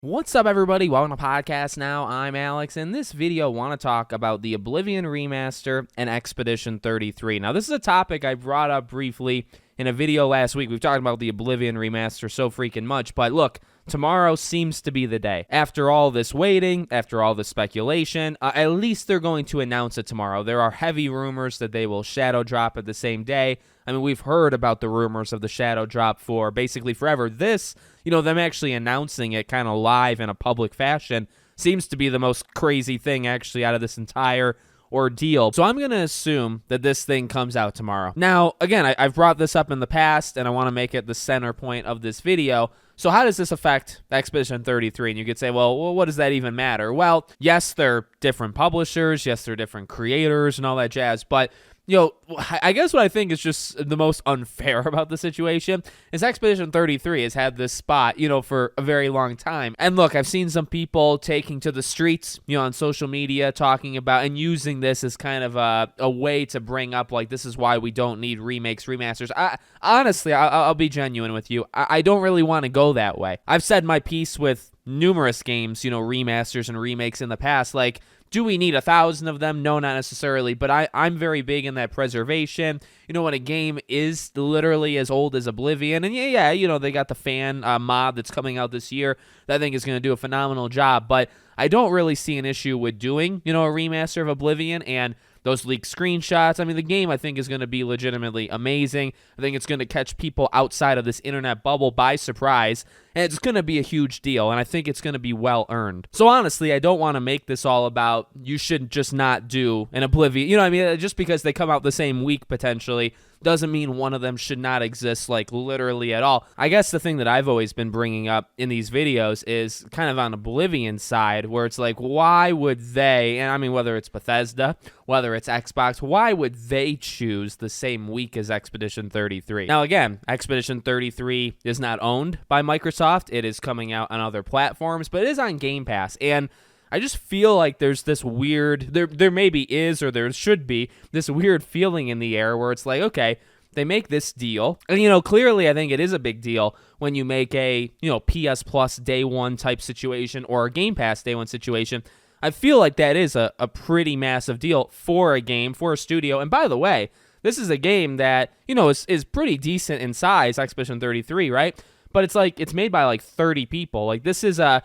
What's up, everybody? Welcome to Podcast Now. I'm Alex. In this video, I want to talk about the Oblivion Remaster and Expedition 33. Now, this is a topic I brought up briefly in a video last week. We've talked about the Oblivion Remaster so freaking much, but look, tomorrow seems to be the day. After all this waiting, after all this speculation, at least they're going to announce it tomorrow. There are heavy rumors that they will shadow drop it the same day. I mean, we've heard about the rumors of the shadow drop for basically forever. This, them actually announcing it kind of live in a public fashion seems to be the most crazy thing actually out of this entire ordeal. So I'm going to assume that this thing comes out tomorrow. Now, again, I've brought this up in the past, and I want to make it the center point of this video. So how does this affect Expedition 33? And you could say, well, what does that even matter? Well, yes, they're different publishers. Yes, they're different creators and all that jazz. But I guess what I think is just the most unfair about the situation is Expedition 33 has had this spot, for a very long time. And look, I've seen some people taking to the streets, on social media, talking about and using this as kind of a way to bring up, like, this is why we don't need remakes, remasters. Honestly, I'll be genuine with you. I don't really want to go that way. I've said my piece with numerous games, remasters and remakes in the past, like, do we need 1,000 of them? No, not necessarily, but I'm very big in that preservation. When a game is literally as old as Oblivion, and they got the fan mod that's coming out this year that I think is going to do a phenomenal job, but I don't really see an issue with doing, a remaster of Oblivion and those leaked screenshots. I mean, the game, I think, is going to be legitimately amazing. I think it's going to catch people outside of this internet bubble by surprise, and it's going to be a huge deal, and I think it's going to be well earned. So honestly, I don't want to make this all about you should just not do an Oblivion. Just because they come out the same week potentially doesn't mean one of them should not exist, like, literally at all. I guess the thing that I've always been bringing up in these videos is kind of on Oblivion side, where it's like, why would they, and I mean, whether it's Bethesda, whether it's Xbox, why would they choose the same week as Expedition 33? Now, again, Expedition 33 is not owned by Microsoft. It is coming out on other platforms, but it is on Game Pass, and I just feel like there's this weird, there maybe is, or there should be, this weird feeling in the air where it's like, okay, they make this deal, and, clearly I think it is a big deal when you make a, PS Plus day one type situation or a Game Pass day one situation. I feel like that is a pretty massive deal for a game, for a studio, and by the way, this is a game that, is pretty decent in size, Expedition 33, right? But it's like, it's made by like 30 people. Like, this is a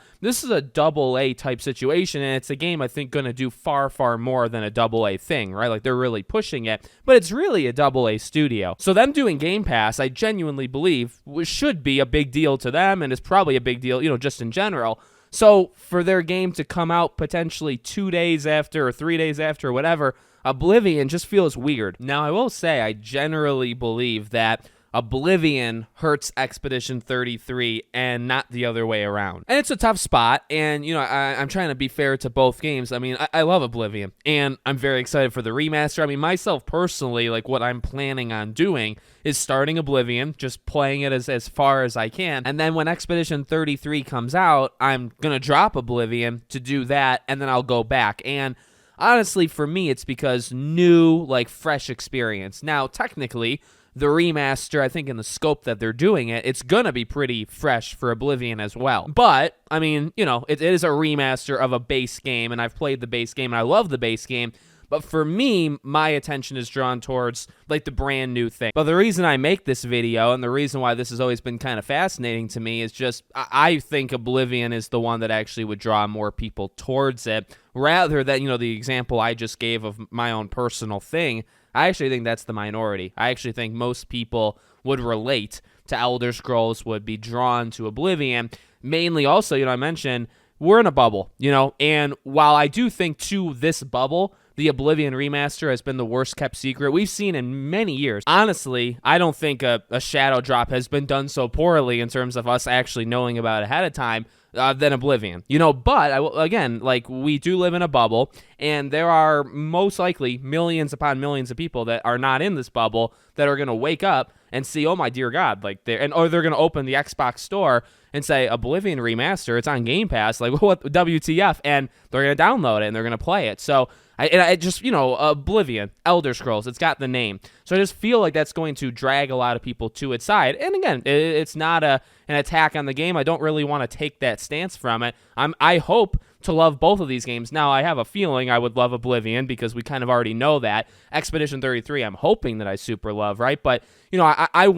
double A type situation, and it's a game I think going to do far, far more than a double A thing, right? Like, they're really pushing it, but it's really a double A studio. So them doing Game Pass, I genuinely believe should be a big deal to them, and it's probably a big deal, just in general. So for their game to come out potentially 2 days after or 3 days after or whatever, Oblivion just feels weird. Now, I will say I generally believe that Oblivion hurts Expedition 33 and not the other way around. And it's a tough spot, and, I'm trying to be fair to both games. I mean, I love Oblivion, and I'm very excited for the remaster. I mean, myself personally, like, what I'm planning on doing is starting Oblivion, just playing it as far as I can, and then when Expedition 33 comes out, I'm going to drop Oblivion to do that, and then I'll go back. And honestly, for me, it's because new, like, fresh experience. Now, technically, the remaster, I think in the scope that they're doing it, it's going to be pretty fresh for Oblivion as well. But, I mean, it is a remaster of a base game, and I've played the base game, and I love the base game. But for me, my attention is drawn towards, like, the brand new thing. But the reason I make this video, and the reason why this has always been kind of fascinating to me, is just, I think Oblivion is the one that actually would draw more people towards it, rather than, the example I just gave of my own personal thing. I actually think that's the minority. I actually think most people would relate to Elder Scrolls, would be drawn to Oblivion. Mainly also, I mentioned, we're in a bubble, and while I do think to this bubble, the Oblivion remaster has been the worst kept secret we've seen in many years. Honestly, I don't think a shadow drop has been done so poorly in terms of us actually knowing about it ahead of time than Oblivion. But again, like, we do live in a bubble, and there are most likely millions upon millions of people that are not in this bubble that are going to wake up and see, oh my dear God, like, or they're going to open the Xbox store and say Oblivion Remaster, it's on Game Pass, like what WTF, and they're going to download it and they're going to play it. So I just, Oblivion, Elder Scrolls, it's got the name. So I just feel like that's going to drag a lot of people to its side. And again, it's not an attack on the game. I don't really want to take that stance from it. I hope to love both of these games. Now, I have a feeling I would love Oblivion because we kind of already know that. Expedition 33, I'm hoping that I super love, right? But, I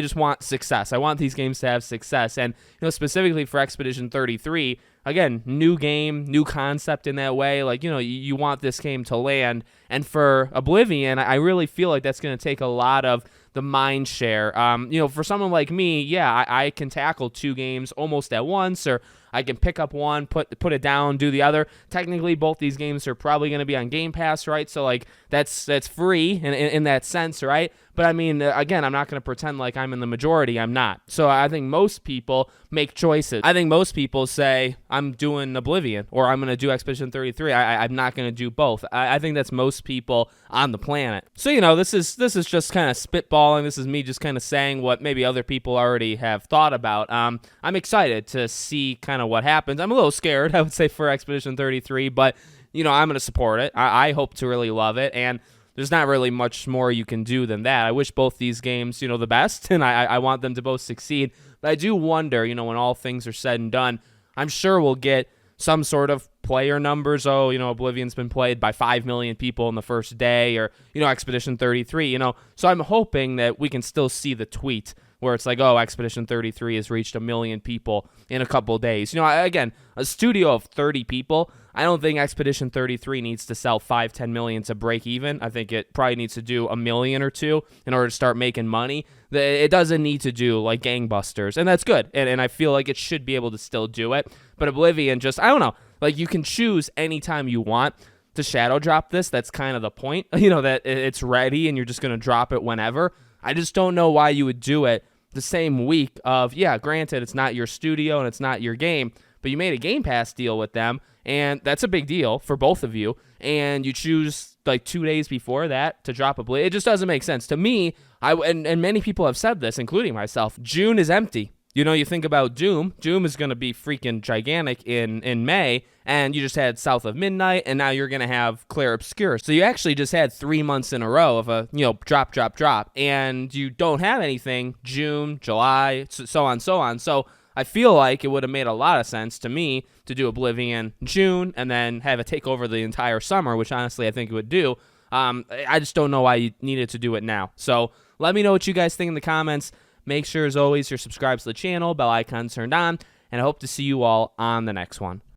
just want success. I want these games to have success. And, specifically for Expedition 33, again, new game, new concept in that way. Like, you want this game to land. And for Oblivion, I really feel like that's going to take a lot of the mind share. For someone like me, yeah, I can tackle 2 games almost at once, or I can pick up one, put it down, do the other. Technically, both these games are probably going to be on Game Pass, right? So, like, that's free in that sense, right? But, I mean, again, I'm not going to pretend like I'm in the majority. I'm not. So I think most people make choices. I think most people say, I'm doing Oblivion, or I'm going to do Expedition 33. I'm not going to do both. I think that's most people on the planet. So, this is just kind of spitballing. This is me just kind of saying what maybe other people already have thought about. I'm excited to see kind of what happens. I'm a little scared, I would say, for Expedition 33, but, I'm going to support it. I hope to really love it, and there's not really much more you can do than that. I wish both these games, the best, and I want them to both succeed. But I do wonder, when all things are said and done, I'm sure we'll get some sort of player numbers. Oh, Oblivion's been played by 5 million people in the first day, or, Expedition 33, So I'm hoping that we can still see the tweet where it's like, oh, Expedition 33 has reached 1 million people in a couple days. Again, a studio of 30 people, I don't think Expedition 33 needs to sell 5-10 million to break even. I think it probably needs to do 1 million or 2 in order to start making money. It doesn't need to do like gangbusters, and that's good. And I feel like it should be able to still do it. But Oblivion just, I don't know, like you can choose anytime you want to shadow drop this. That's kind of the point, that it's ready and you're just going to drop it whenever. I just don't know why you would do it the same week of, yeah, granted, it's not your studio and it's not your game, but you made a Game Pass deal with them, and that's a big deal for both of you, and you choose like 2 days before that to drop Oblivion. It just doesn't make sense. To me, and many people have said this, including myself, June is empty. You think about Doom. Doom is going to be freaking gigantic in May, and you just had South of Midnight, and now you're going to have Clair Obscur. So you actually just had 3 months in a row of a, drop, and you don't have anything June, July, so on. So I feel like it would have made a lot of sense to me to do Oblivion June and then have it take over the entire summer, which honestly I think it would do. I just don't know why you needed to do it now. So let me know what you guys think in the comments. Make sure, as always, you're subscribed to the channel, bell icon turned on, and I hope to see you all on the next one.